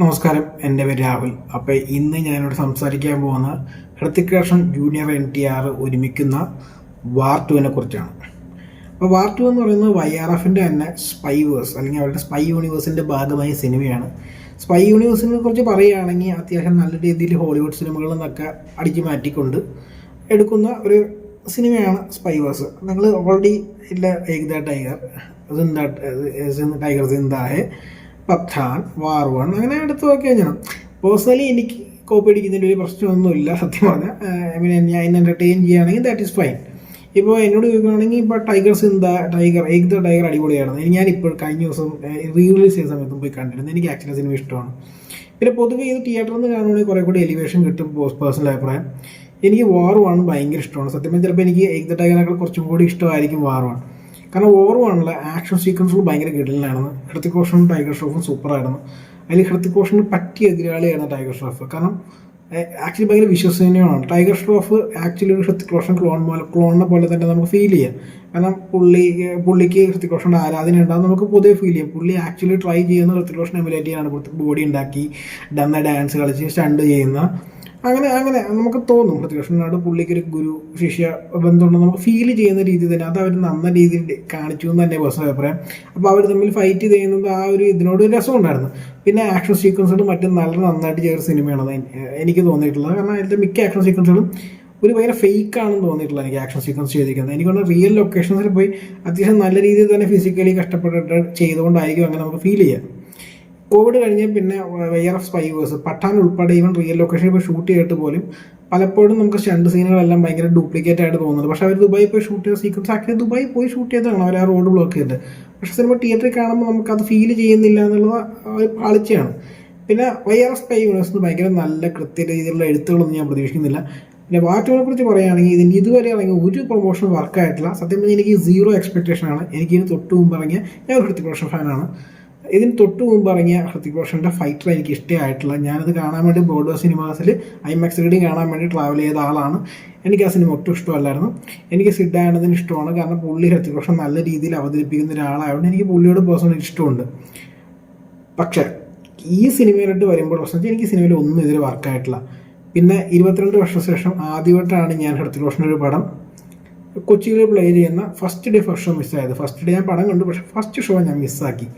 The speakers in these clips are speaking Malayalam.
നമസ്കാരം, എൻ്റെ പേര് രാഹുൽ. അപ്പോൾ ഇന്ന് ഞാനിവിടെ സംസാരിക്കാൻ പോകുന്ന ഹൃതിക് റോഷൻ ജൂനിയർ NTR ഒരുമിക്കുന്ന വാർ 2 കുറിച്ചാണ്. അപ്പോൾ വാർ 2 എന്ന് പറയുന്നത് YRFൻ്റെ തന്നെ സ്പൈവേഴ്സ് അല്ലെങ്കിൽ അവരുടെ സ്പൈ യൂണിവേഴ്സിൻ്റെ ഭാഗമായ സിനിമയാണ്. സ്പൈ യൂണിവേഴ്സിനെ കുറിച്ച് പറയുകയാണെങ്കിൽ അത്യാവശ്യം നല്ല രീതിയിൽ ഹോളിവുഡ് സിനിമകളിൽ നിന്നൊക്കെ അടിച്ചു മാറ്റിക്കൊണ്ട് എടുക്കുന്ന ഒരു സിനിമയാണ് സ്പൈവേഴ്സ്. നിങ്ങൾ ഓൾറെഡി ഇല്ല ഏകദ ടൈഗർ സിന്ദാ ഹെ, പത്താൻ, വാർ 1 അങ്ങനെ എടുത്ത് നോക്കിയാൽ ഞാൻ പേഴ്സണലി എനിക്ക് കോപ്പി അടിക്കുന്നതിൻ്റെ ഒരു പ്രശ്നമൊന്നുമില്ല. സത്യം പറഞ്ഞാൽ ഞാൻ എൻ്റർടൈൻ ചെയ്യുകയാണെങ്കിൽ ദാറ്റ് ഈസ് ഫൈൻ. ഇപ്പോൾ എന്നോട് ചോദിക്കുകയാണെങ്കിൽ ഇപ്പോൾ ഏകദ ടൈഗർ അടിപൊളിയായിരുന്നു. ഞാനിപ്പോൾ കഴിഞ്ഞ ദിവസം റിലീസ് ചെയ്ത സമയത്തും പോയി കണ്ടിരുന്നു. എനിക്ക് ആക്ച്വലി സിനിമ ഇഷ്ടമാണ്. പിന്നെ പൊതുവെ ഇത് തിയേറ്ററിൽ നിന്ന് കാണുകയാണെങ്കിൽ കുറേ കൂടി എലിവേഷൻ കിട്ടും. പേഴ്സണൽ അഭിപ്രായം എനിക്ക് വാർ 1 ഭയങ്കര ഇഷ്ടമാണ്. സത്യം പറഞ്ഞാൽ ചിലപ്പോൾ എനിക്ക് ഏകദ ടൈഗറിനേക്കാൾ കുറച്ചും കൂടി ഇഷ്ടമായിരിക്കും വാർ 1. കാരണം വാർ 1 ആക്ഷൻ സീക്വൻസുകൾ ഭയങ്കര കിടലിനായിരുന്നു. ഹൃതിക് റോഷനും ടൈഗർ ഷ്രോഫും സൂപ്പറായിരുന്നു. അതിൽ ഹൃതിക് റോഷന് പറ്റിയ എതിരാളിയായിരുന്നു ടൈഗർ ഷ്രോഫ്. കാരണം ആക്ച്വലി ഭയങ്കര വിശ്വസനീയമാണ്. ടൈഗർ ഷ്രോഫ് ആക്ച്വലി ഒരു ഹൃതിക് റോഷൻ ക്ലോണിനെ പോലെ തന്നെ നമുക്ക് ഫീൽ ചെയ്യാം. കാരണം പുള്ളിക്ക് ഹൃതിക് റോഷൻ്റെ ആരാധന ഉണ്ടാകും, നമുക്ക് പൊതുവെ ഫീൽ ചെയ്യും. പുള്ളി ആക്ച്വലി ട്രൈ ചെയ്യുന്ന ഹൃതിക് റോഷൻ എമുലേറ്റ് ചെയ്യാനാണ്. ബോഡി ഉണ്ടാക്കി ഡാൻസ് കളിച്ച് സ്റ്റണ്ട് ചെയ്യുന്ന അങ്ങനെ നമുക്ക് തോന്നും ഹൃതിക് റോഷനോട് പുള്ളിക്കൊരു ഗുരു ശിഷ്യ ബന്ധമുണ്ടെന്ന് നമുക്ക് ഫീൽ ചെയ്യുന്ന രീതി തന്നെ അത് അവർ നന്ന രീതിയിൽ കാണിച്ചു എന്ന് തന്നെ പേഴ്സണൽ അഭിപ്രായം. അപ്പോൾ അവർ തമ്മിൽ ഫൈറ്റ് ചെയ്യുന്നത് ആ ഒരു ഇതിനോട് രസമുണ്ടായിരുന്നു. പിന്നെ ആക്ഷൻ സീക്വൻസുകളും മറ്റും നന്നായിട്ട് ചെയ്ത സിനിമയാണെന്ന് എനിക്ക് തോന്നിയിട്ടുള്ളത്. കാരണം അതിൻ്റെ മിക്ക ആക്ഷൻ സീക്വൻസുകളും ഒരു ഭയങ്കര ഫേക്കാണെന്ന് തോന്നിയിട്ടുള്ള എനിക്ക് ആക്ഷൻ സീക്വൻസ് ചെയ്തിരിക്കുന്നത്. എനിക്ക് തോന്നുന്നു റിയൽ ലൊക്കേഷൻസിൽ പോയി അത്യാവശ്യം നല്ല രീതിയിൽ തന്നെ ഫിസിക്കലി കഷ്ടപ്പെട്ടിട്ട് ചെയ്തുകൊണ്ടായിരിക്കും അങ്ങനെ നമുക്ക് ഫീൽ ചെയ്യാം. കോവിഡ് കഴിഞ്ഞ് പിന്നെ YRF സ്പൈവേഴ്സ് പഠാൻ ഉൾപ്പെടെ ഈവൻ റിയൽ ലൊക്കേഷനിൽ പോയി ഷൂട്ട് ചെയ്തിട്ട് പോലും പലപ്പോഴും നമുക്ക് സ്റ്റണ്ട് സീനുകളെല്ലാം ഭയങ്കര ഡ്യൂപ്ലിക്കേറ്റ് ആയിട്ട് തോന്നുന്നത്. പക്ഷേ അവർ ദുബായി പോയി ഷൂട്ട് ചെയ്ത സീക്വൻസ് ആക്ച്വലി ദുബായി പോയി ഷൂട്ട് ചെയ്തതാണ്. അവർ ആ റോഡ് ബ്ലോക്ക് ചെയ്തിട്ട്. പക്ഷേ സിനിമ തിയേറ്ററിൽ കാണുമ്പോൾ നമുക്കത് ഫീൽ ചെയ്യുന്നില്ല എന്നുള്ളത് പാളിച്ചയാണ്. പിന്നെ YRF സ്പൈ യൂണിവേഴ്സിന് ഭയങ്കര നല്ല കൃത്യ രീതിയിലുള്ള എഴുത്തുകളൊന്നും ഞാൻ പ്രതീക്ഷിക്കുന്നില്ല. പിന്നെ വാർ 2 കുറിച്ച് പറയുകയാണെങ്കിൽ ഇതിന് ഇതുവരെ ഇറങ്ങിയ ഒരു പ്രൊമോഷൻ വർക്കായിട്ടില്ല. സത്യം പറഞ്ഞാൽ എനിക്ക് 0 എക്സ്പെക്റ്റേഷനാണ്. എനിക്കിതിന് തൊട്ട് മുമ്പ് ഇറങ്ങിയ ഞാൻ ഒരു ഹൃതിക് റോഷൻ ഫാനാണ്. ഇതിന് തൊട്ട് മുമ്പ് ഇറങ്ങിയ ഹൃതിക് റോഷൻ്റെ ഫൈറ്റർ എനിക്ക് ഇഷ്ടമായിട്ടില്ല. ഞാനത് കാണാൻ വേണ്ടി ബ്രോഡ്വേ സിനിമാസിൽ IMAX റീഡിങ് കാണാൻ വേണ്ടി ട്രാവൽ ചെയ്ത ആളാണ്. എനിക്ക് ആ സിനിമ ഒട്ടും ഇഷ്ടമല്ലായിരുന്നു. എനിക്ക് സിഡ് ആനന്ദിന് ഇഷ്ടമാണ്. കാരണം പുള്ളി ഹൃതിക് റോഷൻ നല്ല രീതിയിൽ അവതരിപ്പിക്കുന്ന ഒരാളായതുകൊണ്ട് എനിക്ക് പുള്ളിയോട് പേഴ്സണലി ഇഷ്ടമുണ്ട്. പക്ഷേ ഈ സിനിമയിലോട്ട് വരുമ്പോൾ പ്രശ്നം എനിക്ക് സിനിമയിൽ ഒന്നും ഇതിൽ വർക്കായിട്ടില്ല. പിന്നെ 22 വർഷത്തിന് ശേഷം ആദ്യമായിട്ടാണ് ഞാൻ ഹൃതിക് റോഷൻ്റെ ഒരു പടം കൊച്ചിയിൽ പ്ലേ ചെയ്യുന്ന ഫസ്റ്റ് ഷോ മിസ്സായത്. ഫസ്റ്റ് ഡേ ഞാൻ പടം കണ്ടു, പക്ഷേ ഫസ്റ്റ് ഷോ ഞാൻ മിസ്സാക്കി.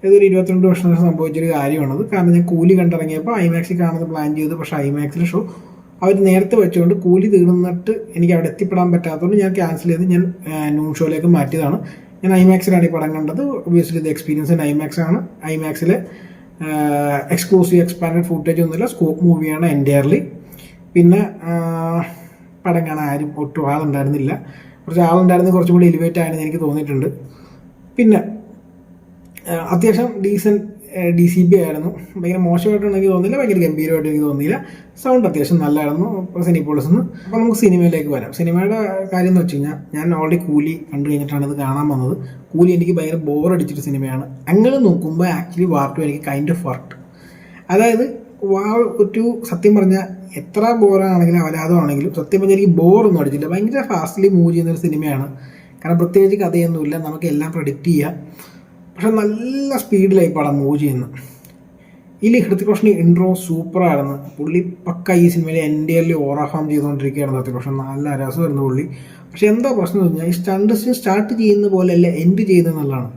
ഇതൊരു 22 വർഷം സംഭവിച്ചൊരു കാര്യമാണത്. കാരണം ഞാൻ കൂലി കണ്ടിറങ്ങിയപ്പോൾ IMAX കാണുന്നത് പ്ലാൻ ചെയ്തു. പക്ഷേ IMAX ഷോ അവർ നേരത്തെ വെച്ചുകൊണ്ട് കൂലി തീർന്നിട്ട് എനിക്ക് അവിടെ എത്തിപ്പെടാൻ പറ്റാത്തതുകൊണ്ട് ഞാൻ ക്യാൻസൽ ചെയ്ത് ഞാൻ നൂൺ ഷോയിലേക്ക് മാറ്റിയതാണ്. ഞാൻ IMAX ഈ പടം കണ്ടത്. ഒബിയസ്ലി ഇത് എക്സ്പീരിയൻസ് IMAX ആണ്. IMAX എക്സ്ക്ലൂസീവ് എക്സ്പാൻഡഡ് ഫുട്ടേജ് ഒന്നുമില്ല, സ്കോപ്പ് മൂവിയാണ് എൻ്റയർലി. പിന്നെ പടം കാണാൻ ആരും ഒട്ടും ആളുണ്ടായിരുന്നില്ല. കുറച്ച് ആളുണ്ടായിരുന്നെങ്കിൽ കുറച്ചും കൂടി എലിവേറ്റ് ആയെന്ന് എനിക്ക് തോന്നിയിട്ടുണ്ട്. പിന്നെ അത്യാവശ്യം ഡീസൻറ്റ് DCP ആയിരുന്നു. ഭയങ്കര മോശമായിട്ടൊന്നും എനിക്ക് തോന്നിയില്ല, ഭയങ്കര ഗംഭീരമായിട്ട് എനിക്ക് തോന്നിയില്ല. സൗണ്ട് അത്യാവശ്യം നല്ലതായിരുന്നു സിനിപോളിസിന്. അപ്പോൾ നമുക്ക് സിനിമയിലേക്ക് വരാം. സിനിമയുടെ കാര്യം എന്ന് വെച്ച് കഴിഞ്ഞാൽ ഞാൻ ഓൾറെഡി കൂലി കണ്ടു കഴിഞ്ഞിട്ടാണ് ഇത് കാണാൻ വന്നത്. കൂലി എനിക്ക് ഭയങ്കര ബോറടിച്ചിട്ട് സിനിമയാണ്. അങ്ങനെ നോക്കുമ്പോൾ ആക്ച്വലി വാർ 2 എനിക്ക് കൈൻഡ് ഓഫ് വർക്ക്ഡ്. അതായത് വാർ 2 സത്യം പറഞ്ഞാൽ എത്ര ബോറാണെങ്കിലും അവലാദമാണെങ്കിലും സത്യം പറഞ്ഞാൽ എനിക്ക് ബോറൊന്നും അടിച്ചില്ല. ഭയങ്കര ഫാസ്റ്റ്ലി മൂവ് ചെയ്യുന്നൊരു സിനിമയാണ്. കാരണം പ്രത്യേകിച്ച് കഥയൊന്നുമില്ല, നമുക്ക് എല്ലാം പ്രഡിക്റ്റ് ചെയ്യാം. പക്ഷെ നല്ല സ്പീഡിലായി പടം മൂവ് ചെയ്യുന്നു. ഇതിൽ ഹൃതിക് റോഷന് ഇൻട്രോ സൂപ്പറായിരുന്നു. പുള്ളി പക്ക ഈ സിനിമയിൽ എൻ്റയർലി ഓറാഫാം ചെയ്തുകൊണ്ടിരിക്കുകയായിരുന്നു ഹൃതിക് റോഷൻ. നല്ല രസമായിരുന്നു പുള്ളി. പക്ഷെ എന്താ പ്രശ്നം എന്ന് പറഞ്ഞാൽ ഈ സ്റ്റണ്ട് സീൻ സ്റ്റാർട്ട് ചെയ്യുന്ന പോലെയല്ല എൻഡ് ചെയ്യുന്നതെന്നുള്ളതാണ്.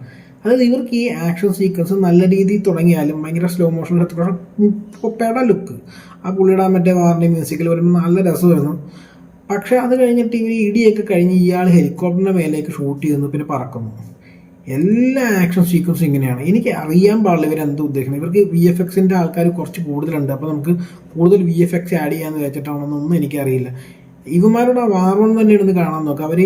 അതായത് ഇവർക്ക് ഈ ആക്ഷൻ സീക്വൻസ് നല്ല രീതിയിൽ തുടങ്ങിയാലും ഭയങ്കര സ്ലോ മോഷൻ ഹൃതിക് റോഷൻ പെട ലുക്ക് ആ പുള്ളിയുടെ മറ്റേ വാറിൻ്റെ മ്യൂസിക്കിൽ വരുമ്പോൾ നല്ല രസമായിരുന്നു. പക്ഷേ അത് കഴിഞ്ഞിട്ട് ഇവർ ഇടിയൊക്കെ കഴിഞ്ഞ് ഇയാൾ ഹെലികോപ്റ്ററിൻ്റെ മേലേക്ക് ഷൂട്ട് ചെയ്യുന്നു, പിന്നെ പറക്കുന്നു. എല്ലാ ആക്ഷൻ സീക്വൻസും ഇങ്ങനെയാണ്. എനിക്ക് അറിയാൻ പാടില്ല ഇവരെന്ത് ഉദ്ദേശിക്കുന്നത്. ഇവർക്ക് VFXൻ്റെ ആൾക്കാർ കുറച്ച് കൂടുതലുണ്ട്. അപ്പോൾ നമുക്ക് കൂടുതൽ VFX ആഡ് ചെയ്യാമെന്ന് വെച്ചിട്ടാണെന്നൊന്നും എനിക്കറിയില്ല. ഇവന്മാരുടെ വാർ 1 തന്നെ ഇരുന്ന് കാണാൻ നോക്കുക. അവർ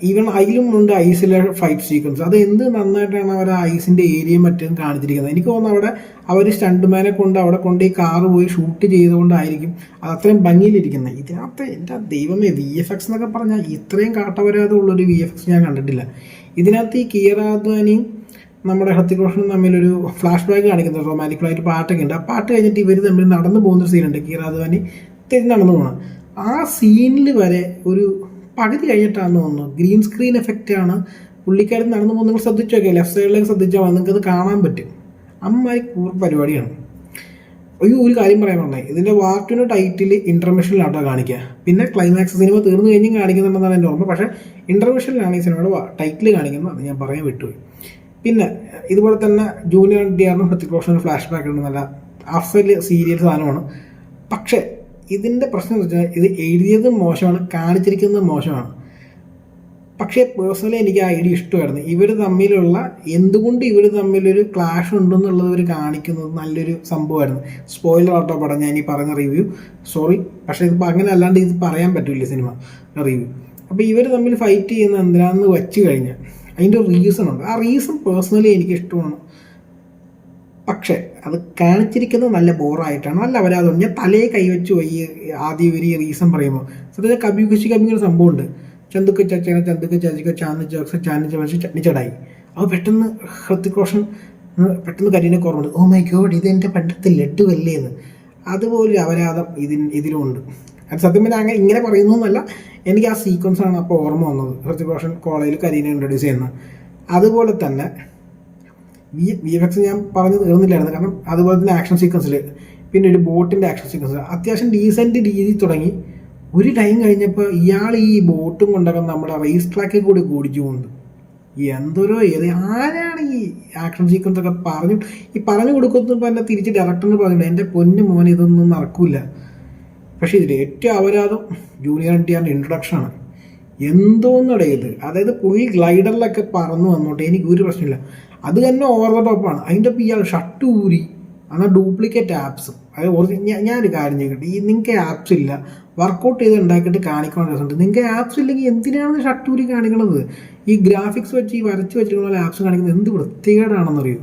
ഈവൻ അതിലും ഉണ്ട് ഐസിലെ ഫൈറ്റ് സീക്വൻസ്. അത് എന്ത് നന്നായിട്ടാണ് അവർ ആ ഐസിൻ്റെ ഏരിയയും മറ്റും കാണിച്ചിരിക്കുന്നത്. എനിക്ക് തോന്നുന്നു അവിടെ അവർ സ്റ്റണ്ട്മാനെ കൊണ്ട് അവിടെ കൊണ്ട് ഈ കാറ് പോയി ഷൂട്ട് ചെയ്തുകൊണ്ടായിരിക്കും അത് അത്രയും ഭംഗിയിലിരിക്കുന്നത്. ഇതിനകത്ത് എൻ്റെ ദൈവമേ VFX എന്നൊക്കെ പറഞ്ഞാൽ ഇത്രയും കാട്ടവരാതെ ഉള്ളൊരു VFX ഞാൻ കണ്ടിട്ടില്ല. ഇതിനകത്ത് ഈ കിയാറ അദ്വാനിയും നമ്മുടെ ഹൃതിക് റോഷനും തമ്മിലൊരു ഫ്ലാഷ് ബാക്ക് കാണിക്കുന്നത് റൊമാൻറ്റിക്കലായിട്ട് പാട്ടൊക്കെ ഉണ്ട്. ആ പാട്ട് കഴിഞ്ഞിട്ട് ഇവർ തമ്മിൽ നടന്നു പോകുന്നൊരു സീനുണ്ട്. കിയാറ അദ്വാനി തിരിഞ്ഞ് നടന്നു പോകണം. ആ സീനിൽ വരെ ഒരു പകുതി കഴിഞ്ഞിട്ടാണെന്ന് തോന്നുന്നു ഗ്രീൻ സ്ക്രീൻ എഫക്റ്റാണ് പുള്ളിക്കാരൻ നടന്നു പോകുന്നത്. നിങ്ങൾ ശ്രദ്ധിച്ചു നോക്കിയാൽ ലെഫ്റ്റ് സൈഡിലേക്ക് ശ്രദ്ധിച്ചാൽ നിങ്ങൾക്കത് കാണാൻ പറ്റും. അമ്മായി പരിപാടിയാണ്. ഒരു കാര്യം പറയാൻ പറഞ്ഞേ, ഇതിൻ്റെ വാർട്ടിൻ്റെ ടൈറ്റിൽ ഇൻ്റർമിഷനിലാട്ടോ കാണിക്കുക. പിന്നെ ക്ലൈമാക്സ് സിനിമ തീർന്നു കഴിഞ്ഞും കാണിക്കുന്നുണ്ടെന്നാണ് എൻ്റെ ഓർമ്മ. പക്ഷേ ഇൻ്റർമിഷനിലാണ് ഈ സിനിമയുടെ ടൈറ്റിൽ കാണിക്കുന്നത്. അത് ഞാൻ പറയാൻ വിട്ടുപോയി. പിന്നെ ഇതുപോലെ തന്നെ ജൂനിയർ NTRനും ഹൃത്തിക് റോഷനും ഫ്ലാഷ് ബാക്ക് ഉണ്ട്. നല്ല അഫൽ സീരിയൽ സാധനമാണ്. പക്ഷേ ഇതിൻ്റെ പ്രശ്നം എന്ന് വെച്ചാൽ ഇത് എഴുതിയതും മോശമാണ്, കാണിച്ചിരിക്കുന്നതും മോശമാണ്. പക്ഷേ പേഴ്സണലി എനിക്ക് ആ ഐഡിയ ഇഷ്ടമായിരുന്നു. ഇവർ തമ്മിലുള്ള എന്തുകൊണ്ട് ഇവർ തമ്മിലൊരു ക്ലാഷ് ഉണ്ടെന്നുള്ളത് ഇവർ കാണിക്കുന്നത് നല്ലൊരു സംഭവമായിരുന്നു. സ്പോയിലർ ആട്ടോ പടം ഞാൻ ഈ പറഞ്ഞ റിവ്യൂ, സോറി. പക്ഷേ ഇതിപ്പോൾ അങ്ങനെ അല്ലാണ്ട് ഇത് പറയാൻ പറ്റില്ല സിനിമ റിവ്യൂ. അപ്പോൾ ഇവർ തമ്മിൽ ഫൈറ്റ് ചെയ്യുന്ന എന്തിനാണെന്ന് വെച്ച് കഴിഞ്ഞാൽ അതിൻ്റെ ഒരു റീസൺ ഉണ്ട്. ആ റീസൺ പേഴ്സണലി എനിക്ക് ഇഷ്ടമാണ്. പക്ഷേ അത് കാണിച്ചിരിക്കുന്നത് നല്ല ബോറായിട്ടാണ്. നല്ല അവരാതും ഞാൻ തലയെ കൈവച്ച് പോയി ആദ്യം ഇവർ ഈ റീസൺ പറയുമ്പോൾ. സത്യത്തിൽ കബി ഖുഷി കബിങ്ങനെ സംഭവമുണ്ട്. ചന്തുക്ക് ചച്ചേനെ ചന്തുക്ക് ചാച്ചിക്കോ ചാന്ന് ചോക്സ് ചാന്ന് ചോദിച്ച് ചട്നി ചടായി. അപ്പോൾ പെട്ടെന്ന് ഹൃത്തിക് റോഷൻ പെട്ടെന്ന് കരീനെ കുറവുണ്ട്. ഓ മൈ ഗോഡ്, ഇത് എൻ്റെ പണ്ടത്തെ ലഡ്ഡു അല്ലേ എന്ന്. അതുപോലെ അപരാധം ഇതിലുമുണ്ട്. അത് സത്യം പറഞ്ഞാൽ അങ്ങനെ ഇങ്ങനെ പറയുന്നൊന്നുമല്ല, എനിക്ക് ആ സീക്വൻസാണ് അപ്പോൾ ഓർമ്മ വന്നത്. ഹൃത്തിക് റോഷൻ കോളേജിൽ കരീനെ ഇൻട്രൊഡ്യൂസ് ചെയ്യുന്നത്. അതുപോലെ തന്നെ VFX ഞാൻ പറഞ്ഞു തീർന്നില്ലായിരുന്നു. കാരണം അതുപോലെ തന്നെ ആക്ഷൻ സീക്വൻസിൽ, പിന്നെ ഒരു ബോട്ടിൻ്റെ ആക്ഷൻ സീക്വൻസിൽ അത്യാവശ്യം ഡീസൻറ്റ് രീതി തുടങ്ങി. ഒരു ടൈം കഴിഞ്ഞപ്പോൾ ഇയാൾ ഈ ബോട്ടും കൊണ്ടൊക്കെ നമ്മുടെ റേസ് ട്രാക്കിൽ കൂടി ഓടിച്ചു പോകുന്നത്. എന്തൊരു ആരാണ് ഈ ആക്ഷൻ സീക്വൻസ് ഒക്കെ പറഞ്ഞു കൊടുക്കുന്നപ്പോൾ തന്നെ തിരിച്ച് ഡയറക്ടറിന് പറഞ്ഞിട്ടുണ്ട്, എൻ്റെ പൊന്നു മോനെ ഇതൊന്നും നടക്കില്ല. പക്ഷേ ഇതിൽ ഏറ്റവും അപരാധം ജൂനിയർ NTRൻ്റെ ഇൻട്രൊഡക്ഷനാണ്. എന്തോന്നടേ ഇത്. അതായത് പുള്ളി ഗ്ലൈഡറിലൊക്കെ പറന്നു വന്നോട്ടെ, എനിക്ക് ഒരു പ്രശ്നമില്ല. അത് തന്നെ ഓവർ ദ ടോപ്പാണ്. അതിൻ്റെ ഒപ്പം ഇയാൾ ഷർട്ട് ഊരി, എന്നാൽ ഡ്യൂപ്ലിക്കേറ്റ് ആപ്സും. അതായത് ഞാനൊരു കാര്യം ചെയ്യട്ടെ, ഈ നിങ്ങൾക്ക് ആപ്സ് ഇല്ല, വർക്കൗട്ട് ചെയ്ത് ഉണ്ടാക്കിയിട്ട് കാണിക്കണം രസമുണ്ട്. നിങ്ങൾക്ക് ആപ്സ് ഇല്ലെങ്കിൽ എന്തിനാണ് ഷർട്ട് ഊരി കാണിക്കണത്? ഈ ഗ്രാഫിക്സ് വെച്ച് ഈ വരച്ച് വെച്ചിരിക്കുന്ന പോലെ ആപ്സ് കാണിക്കുന്നത് എന്ത് വൃത്തികേടാണെന്നറിയോ.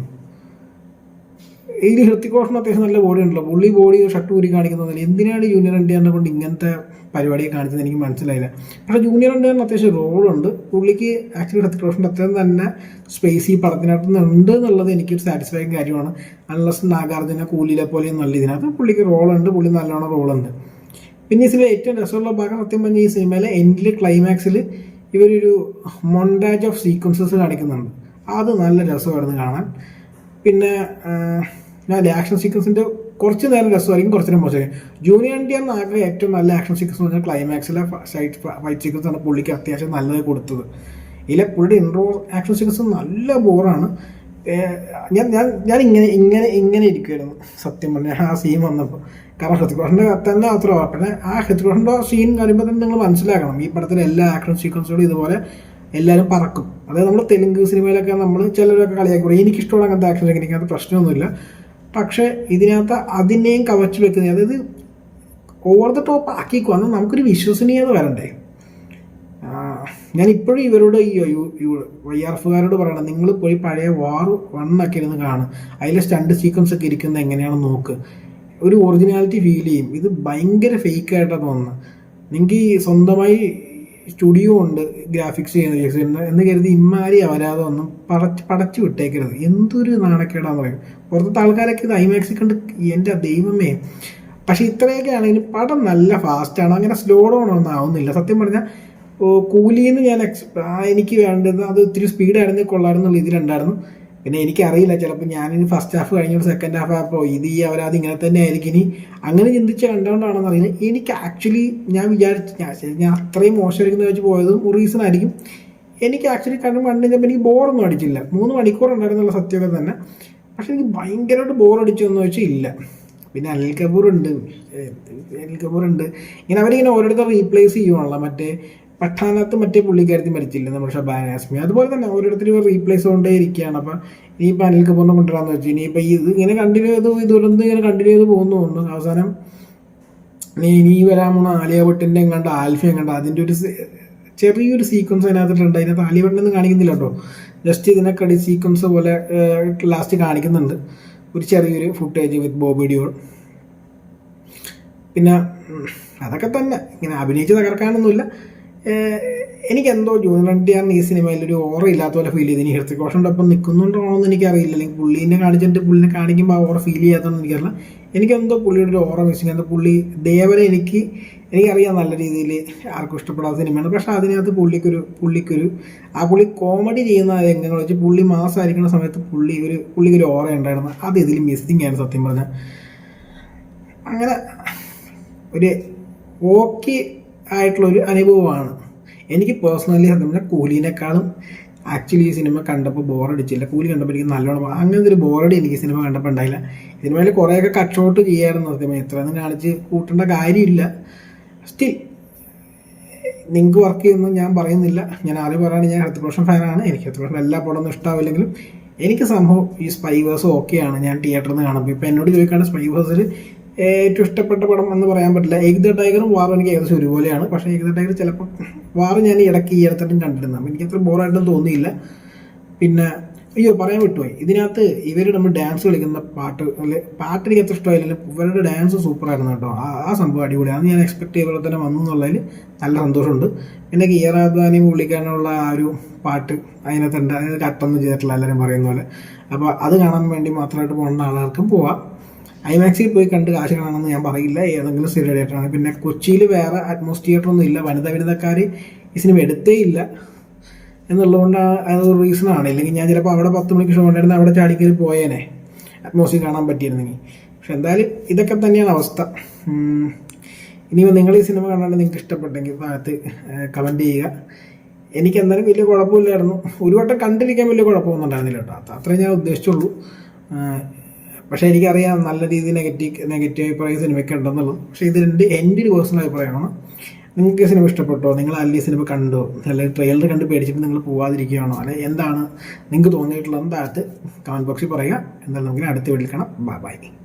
ഈ ഹൃത്തിക് റോഷൻ അത്യാവശ്യം നല്ല ബോഡി ഉണ്ടല്ലോ, പുള്ളി ബോഡി ഷർട്ട് ഊരി കാണിക്കുന്നതല്ല. എന്തിനാണ് ജൂനിയർ NTRനെ കൊണ്ട് ഇങ്ങനത്തെ പരിപാടിയെ കാണിച്ചത് എനിക്ക് മനസ്സിലായില്ല. പക്ഷേ ജൂനിയർ NTRന് അത്യാവശ്യം റോളുണ്ട്. പുള്ളിക്ക് ആക്ച്വലി ഹൃത്തിക് റോഷൻ്റെ അത്രയും തന്നെ സ്പേസ് ഈ പടത്തിനകത്ത് ഉണ്ട് എന്നുള്ളത് എനിക്കൊരു സാറ്റിസ്ഫൈങ് കാര്യമാണ്. അൺലെസ് നാഗാർജുന കൂലിയിലെ പോലെയും നല്ല ഇതിനകത്ത് പുള്ളിക്ക് റോളുണ്ട്, പുള്ളി നല്ലോണം റോളുണ്ട്. പിന്നെ ഇതിൽ ഏറ്റവും രസമുള്ള ഭാഗം സത്യം പറഞ്ഞാൽ ഈ സിനിമയിലെ എൻഡിൽ ക്ലൈമാക്സിൽ ഇവരൊരു മൊണ്ടാജ് ഓഫ് സീക്വൻസസ് കാണിക്കുന്നുണ്ട്. അത് നല്ല രസമായിരുന്നു കാണാൻ. പിന്നെ ആക്ഷൻ സീക്വൻസിൻ്റെ കുറച്ച് നേരം രസമായിരിക്കും, കുറച്ച് നേരം മോശമായിരിക്കും. ജൂനിയർ NTR ആകെ ഏറ്റവും നല്ല ആക്ഷൻ സീക്വൻസ് എന്ന് പറഞ്ഞാൽ ക്ലൈമാക്സിലെ ഫൈറ്റ് സീക്വൻസ് ആണ് പുള്ളിക്ക് അത്യാവശ്യം നല്ലത് കൊടുത്തത്. ഇതിലെ പുള്ളിയുടെ ഇൻട്രോ ആക്ഷൻ സീക്വൻസ് നല്ല ബോറാണ്. ഞാൻ ഇങ്ങനെ ഇരിക്കുമായിരുന്നു സത്യം പറഞ്ഞാൽ ആ സീൻ വന്നപ്പോൾ. കാരണം ഹൃത്തിക് റോഷൻ്റെ തന്നെ അത്ര പിന്നെ ആ ഹൃത്തിക് റോഷൻ്റെ സീൻ കഴിയുമ്പോൾ തന്നെ നിങ്ങൾ മനസ്സിലാക്കണം, ഈ പടത്തിലെ എല്ലാ ആക്ഷൻ സീക്വൻസുകളും ഇതുപോലെ എല്ലാവരും പറക്കും. അതായത് നമ്മൾ തെലുങ്ക് സിനിമയിലൊക്കെ നമ്മൾ ചിലരൊക്കെ കളിയാക്കി പറയും. എനിക്കിഷ്ടമുള്ള അങ്ങനത്തെ ആക്ഷൻ എനിക്കത് പ്രശ്നമൊന്നുമില്ല. പക്ഷേ ഇതിനകത്ത് അതിനെയും കവച്ച് വെക്കുന്നത്, അതായത് ഓവർ ദ ടോപ്പ് ആക്കിക്കോ, അന്ന് നമുക്കൊരു വിശ്വസനീയത വരണ്ടേ. ഞാൻ ഇപ്പോഴും ഇവരോട് ഈ YRFകാരോട് പറയണം, നിങ്ങൾ പോയി പഴയ വാർ 1 ഒക്കെ ഇരുന്ന് കാണും. അതിലെ സ്റ്റണ്ട് സീക്വൻസ് ഒക്കെ ഇരിക്കുന്നത് എങ്ങനെയാണെന്ന് നോക്ക്. ഒരു ഒറിജിനാലിറ്റി ഫീൽ ചെയ്യും. ഇത് ഭയങ്കര ഫേക്കായിട്ടാണ് തോന്നുന്നത്. നിങ്ങൾക്ക് ഈ സ്വന്തമായി സ്റ്റുഡിയോ ഉണ്ട് ഗ്രാഫിക്സ് ചെയ്യുന്ന എന്ന് കരുതി ഇമ്മാരി അവരാതെ ഒന്നും പടച്ചു വിട്ടേക്കരുത്. എന്തൊരു നാണക്കേടാന്ന് പറയും. പുറത്തെ ആൾക്കാരൊക്കെ ഇത് IMAX കണ്ട് എൻ്റെ ദൈവമേ. പക്ഷേ ഇത്രയൊക്കെ ആണെങ്കിലും പടം നല്ല ഫാസ്റ്റാണ്, അങ്ങനെ സ്ലോ ഡൗൺ ഒന്നും ആവുന്നില്ല. സത്യം പറഞ്ഞാൽ കൂലിന്ന് ഞാൻ എനിക്ക് വേണ്ടത് അത് ഇത്തിരി സ്പീഡായിരുന്നെങ്കിൽ കൊള്ളാമെന്നുള്ള ഇതിലുണ്ടായിരുന്നു. പിന്നെ എനിക്കറിയില്ല, ചിലപ്പോൾ ഞാനിനി ഫസ്റ്റ് ഹാഫ് കഴിഞ്ഞൊരു സെക്കൻഡ് ഹാഫ് ആയപ്പോൾ ഇത് ഈ അവരാത് ഇങ്ങനെ തന്നെ ആയിരിക്കും, ഇനി അങ്ങനെ ചിന്തിച്ച് കണ്ടുകൊണ്ടാണെന്ന് അറിയില്ല. എനിക്ക് ആക്ച്വലി ഞാൻ അത്രയും മോശമായിരിക്കുന്ന വെച്ച് പോയതും റീസൺ ആയിരിക്കും. എനിക്ക് ആക്ച്വലി കണ്ടു കഴിഞ്ഞപ്പോൾ എനിക്ക് ബോറൊന്നും അടിച്ചില്ല. 3 മണിക്കൂർ ഉണ്ടായിരുന്നുള്ള സത്യമൊക്കെ തന്നെ. പക്ഷെ എനിക്ക് ഭയങ്കരമായിട്ട് ബോറടിച്ചു എന്ന് വെച്ചാൽ ഇല്ല. പിന്നെ അനിൽ കപൂർ ഉണ്ട്. ഇങ്ങനെ അവരിങ്ങനെ ഓരോരുത്തർ റീപ്ലേസ് ചെയ്യുവാണല്ലോ. മറ്റേ പഠാനത്ത് മറ്റേ പുള്ളിക്കാരത്തി മരിച്ചില്ല, നമ്മുടെ ഷബാന ആസ്മി. അതുപോലെ തന്നെ ഓരോരുത്തർ റീപ്ലേസ് കൊണ്ടേ ഇരിക്കുകയാണ്. അപ്പം ഇനിയിപ്പോൾ അനിൽ കപൂറിനെ കൊണ്ടുവരാമെന്ന് വെച്ചു. ഇനിയിപ്പോൾ ഇത് ഇങ്ങനെ കണ്ടിന്യൂ ചെയ്ത് ഇങ്ങനെ കണ്ടിന്യൂ ചെയ്ത് പോകുന്നു. അവസാനം ഇനി വരാൻ പോണ ആലിയ ഭട്ടിൻ്റെ എങ്ങാണ്ട് ആൽഫ എങ്ങാണ്ട് അതിൻ്റെ ഒരു ചെറിയൊരു സീക്വൻസ് അതിനകത്തിട്ടുണ്ട്. അതിനകത്ത് ആലിയ ഭട്ടിനൊന്നും കാണിക്കുന്നില്ല കേട്ടോ, ജസ്റ്റ് ഇതിനൊക്കെ സീക്വൻസ് പോലെ ലാസ്റ്റ് കാണിക്കുന്നുണ്ട്. ഒരു ചെറിയൊരു ഫുട്ടേജ് വിത്ത് ബോബി ഡിയോൾ. പിന്നെ അതൊക്കെ തന്നെ, ഇങ്ങനെ അഭിനയിച്ച് തകർക്കാനൊന്നുമില്ല. എനിക്കെന്തോ ജൂനിയർ NTRന് ഈ സിനിമയിൽ ഒരു ഓറ ഇല്ലാത്ത പോലെ ഫീൽ ചെയ്ത്. ഇനി ഹൃത്തിക് റോഷൻ്റെ ഒപ്പം നിൽക്കുന്നുണ്ടോ എന്ന് എനിക്കറിയില്ല, അല്ലെങ്കിൽ പുള്ളീനെ കാണിച്ചിട്ട് പുള്ളിനെ കാണിക്കുമ്പോൾ ആ ഓറ ഫീൽ ചെയ്യാത്തതെന്ന് എനിക്കറിയില്ല. എനിക്കെന്തോ പുള്ളിയുടെ ഒരു ഓറ മിസ്സിങ്. എന്താ പുള്ളി ദേവരെ എനിക്കറിയാം നല്ല രീതിയിൽ ആർക്കും ഇഷ്ടപ്പെടാത്ത സിനിമയാണ്. പക്ഷേ അതിനകത്ത് പുള്ളിക്കൊരു പുള്ളി കോമഡി ചെയ്യുന്ന രംഗങ്ങൾ വെച്ച് പുള്ളി മാസമായിരിക്കുന്ന സമയത്ത് പുള്ളിക്കൊരു ഓറ ഉണ്ടായിരുന്നു. അത് ഇതിൽ മിസ്സിങ് ആണ് സത്യം പറഞ്ഞാൽ. അങ്ങനെ ഒരു ഓക്കെ ആയിട്ടുള്ളൊരു അനുഭവമാണ്. എനിക്ക് പേഴ്സണലി സത്യം പറഞ്ഞാൽ കൂലിനേക്കാളും ആക്ച്വലി ഈ സിനിമ കണ്ടപ്പോൾ ബോറടിച്ചില്ല. കൂലി കണ്ടപ്പോൾ എനിക്ക് നല്ലോണം അങ്ങനത്തെ ഒരു ബോറടി എനിക്ക് സിനിമ കണ്ടപ്പോൾ ഉണ്ടായില്ല. സിനിമയിൽ കുറേയൊക്കെ കട്ട് ഷോട്ട് ചെയ്യാമായിരുന്നു സത്യം. ഇത്രയൊന്നും കാണിച്ച് കൂട്ടേണ്ട കാര്യമില്ല. സ്റ്റിൽ നിങ്ങൾക്ക് വർക്ക് ചെയ്യുമെന്ന് ഞാൻ പറയുന്നില്ല. ഞാൻ ആദ്യം പറയുകയാണെങ്കിൽ ഞാൻ ഹൃതിക് റോഷൻ ഫാനാണ്. എനിക്ക് ഹൃതിക് റോഷൻ എല്ലാ പടമൊന്നും ഇഷ്ടമാവില്ലെങ്കിലും എനിക്ക് സംഭവം ഈ സ്പൈവേഴ്സ് ഓക്കെയാണ് ഞാൻ തിയേറ്ററിൽ നിന്ന് കാണുമ്പോൾ. ഇപ്പോൾ എന്നോട് ചോദിക്കുകയാണ് സ്പൈവേഴ്സിൽ ഏറ്റവും ഇഷ്ടപ്പെട്ട പടം എന്ന് പറയാൻ പറ്റില്ല. ഏക് ദ ടൈഗറും വാറും എനിക്ക് ഏകദേശം ഒരുപോലെയാണ്. പക്ഷേ ഏക് ദ ടൈഗർ ചിലപ്പോൾ വാറ് ഞാൻ ഇടയ്ക്ക് ഈ അടുത്തിട്ടും കണ്ടിരുന്നു. അപ്പോൾ എനിക്കത്ര ബോറായിട്ടും തോന്നിയില്ല. പിന്നെ അയ്യോ പറയാൻ വിട്ടുപോയി, ഇതിനകത്ത് ഇവർ നമ്മൾ ഡാൻസ് കളിക്കുന്ന പാട്ട് എനിക്ക് അത്ര ഇഷ്ടമായില്ല. ഇവരുടെ ഡാൻസ് സൂപ്പറായിരുന്നു കേട്ടോ. ആ സംഭവം അടിപൊളിയാണ്. ഞാൻ എക്സ്പെക്ട് ചെയ്ത പോലെ തന്നെ വന്നു എന്നുള്ളതിൽ നല്ല സന്തോഷമുണ്ട്. പിന്നെ കിയർ അദ്വാനിയും പുള്ളിക്കാനുള്ള ആ ഒരു പാട്ട് അതിനകത്തുണ്ട്. അതായത് കട്ടൊന്നും ചെയ്തിട്ടില്ല എല്ലാവരും പറയുന്ന പോലെ. അപ്പോൾ അത് കാണാൻ വേണ്ടി മാത്രമായിട്ട് പോകുന്ന ആളുകൾക്കും പോവാം. ഐമാക്സിൽ പോയി കണ്ട് കാശ് കാണണമെന്ന് ഞാൻ പറയില്ല. ഏതെങ്കിലും സ്ഥിര തിയേറ്ററാണ്. പിന്നെ കൊച്ചിയിൽ വേറെ അറ്റ്മോസ് തിയേറ്ററൊന്നും ഇല്ല. വനിതക്കാർ ഈ സിനിമ എടുത്തേ ഇല്ല എന്നുള്ളതുകൊണ്ടാണ് അതൊരു റീസണാണ്. ഇല്ലെങ്കിൽ ഞാൻ ചിലപ്പോൾ അവിടെ 10 മണിക്ക് ഷോ ഉണ്ടായിരുന്നു അവിടെ ചാടിക്കറി പോയേനെ അറ്റ്മോസിൽ കാണാൻ പറ്റിയിരുന്നെങ്കിൽ. പക്ഷെ എന്തായാലും ഇതൊക്കെ തന്നെയാണ് അവസ്ഥ. ഇനിയും നിങ്ങൾ ഈ സിനിമ കാണാണ്ട് നിങ്ങൾക്ക് ഇഷ്ടപ്പെട്ടെങ്കിൽ താഴത്ത് കമൻറ്റ് ചെയ്യുക. എനിക്ക് എന്തായാലും വലിയ കുഴപ്പമില്ലായിരുന്നു. ഒരു വട്ടം കണ്ടിരിക്കാൻ വലിയ കുഴപ്പമൊന്നും ഉണ്ടായിരുന്നില്ല കേട്ടോ. അത്രയും ഞാൻ ഉദ്ദേശിച്ചുള്ളൂ. പക്ഷേ എനിക്കറിയാം നല്ല രീതിയിൽ നെഗറ്റീവ് അഭിപ്രായം സിനിമയ്ക്ക് ഉണ്ടെന്നുള്ളത്. പക്ഷേ ഇത് എൻ്റെ ഒരു പേഴ്സണൽ അഭിപ്രായമാണ്. നിങ്ങൾക്ക് സിനിമ ഇഷ്ടപ്പെട്ടോ? നിങ്ങൾ അല്ലെങ്കിൽ സിനിമ കണ്ടോ? അല്ലെങ്കിൽ ട്രെയിലർ കണ്ട് പേടിച്ചിട്ട് നിങ്ങൾ പോവാതിരിക്കുകയാണോ? അല്ലെങ്കിൽ എന്താണ് നിങ്ങൾക്ക് തോന്നിയിട്ടുള്ളത്? താഴത്ത് കമൻറ്റ് ബോക്സിൽ പറയുക. എന്തായാലും നമുക്ക് അടുത്ത വീട്ടിൽ കാണാം. ബൈ.